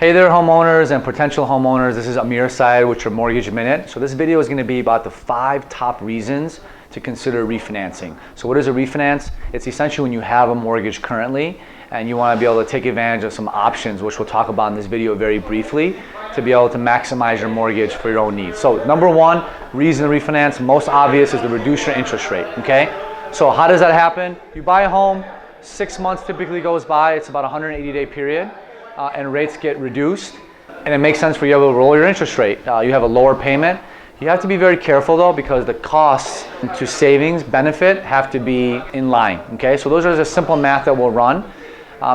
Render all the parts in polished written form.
Hey there, homeowners and potential homeowners. This is Amir Syed with your Mortgage Minute. So this video is going to be about the 5 top reasons to consider refinancing. So what is a refinance? It's essentially when you have a mortgage currently and you want to be able to take advantage of some options, which we'll talk about in this video very briefly, to be able to maximize your mortgage for your own needs. So number 1 reason to refinance, most obvious, is to reduce your interest rate. Okay? So how does that happen? You buy a home, 6 months typically goes by. It's about a 180-day period. And rates get reduced, and it makes sense for you to roll your interest rate. You have a lower payment. You have to be very careful though, because the costs to savings benefit have to be in line. Okay, so those are just simple math that we'll run.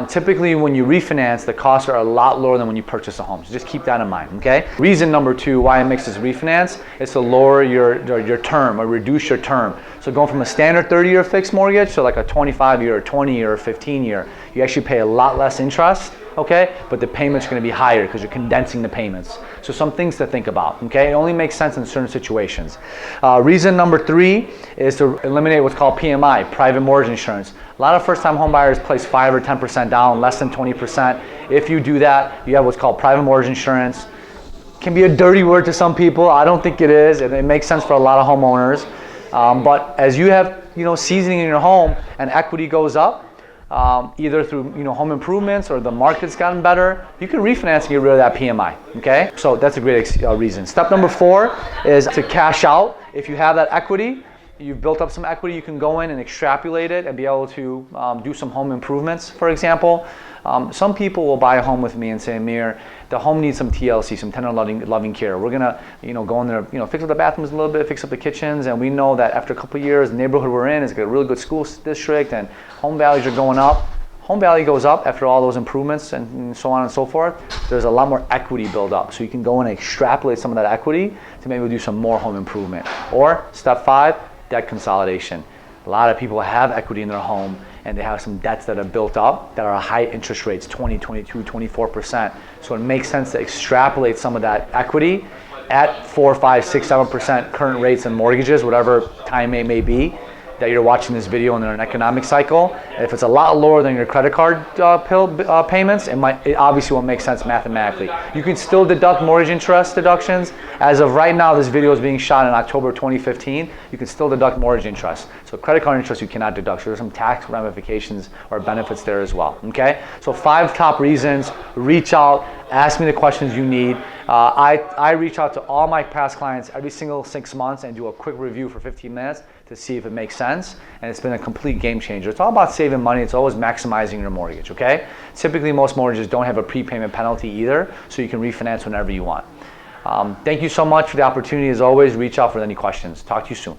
Typically when you refinance, the costs are a lot lower than when you purchase a home. So just keep that in mind. Okay. Reason number 2 why it makes this refinance is to lower your term or reduce your term. So going from a standard 30-year fixed mortgage to like a 25-year, 20-year, or 15-year, you actually pay a lot less interest. Okay, but the payment's going to be higher because you're condensing the payments. So some things to think about. Okay, it only makes sense in certain situations. Reason number 3 is to eliminate what's called PMI, private mortgage insurance. A lot of first-time home buyers place 5 or 10% down, less than 20%. If you do that, you have what's called private mortgage insurance. Can be a dirty word to some people. I don't think it is. It makes sense for a lot of homeowners. But as you have, seasoning in your home and equity goes up, either through home improvements or the market's gotten better, you can refinance and get rid of that PMI. Okay, so that's a great reason. Step number 4 is to cash out. If you have that equity, you've built up some equity, you can go in and extrapolate it and be able to do some home improvements. For example, some people will buy a home with me and say, Amir, the home needs some TLC, some tender loving care. We're gonna go in there, fix up the bathrooms a little bit, fix up the kitchens, and we know that after a couple of years, the neighborhood we're in is a really good school district and home values are going up. Home value goes up after all those improvements and so on and so forth. There's a lot more equity build up. So you can go in and extrapolate some of that equity to maybe do some more home improvement. Or step 5, debt consolidation. A lot of people have equity in their home and they have some debts that are built up that are high interest rates, 20, 22, 24%. So it makes sense to extrapolate some of that equity at 4, 5, 6, 7% current rates and mortgages, whatever time it may be that you're watching this video in an economic cycle. And if it's a lot lower than your credit card payments, it obviously won't make sense mathematically. You can still deduct mortgage interest deductions. As of right now, this video is being shot in October 2015. You can still deduct mortgage interest. So credit card interest you cannot deduct. So there's some tax ramifications or benefits there as well. Okay, so 5 top reasons. Reach out, ask me the questions you need. I reach out to all my past clients every single 6 months and do a quick review for 15 minutes to see if it makes sense, and it's been a complete game changer. It's all about saving money. It's always maximizing your mortgage. Okay, typically most mortgages don't have a prepayment penalty either, so you can refinance whenever you want. Thank you so much for the opportunity. As always, reach out for any questions. Talk to you soon.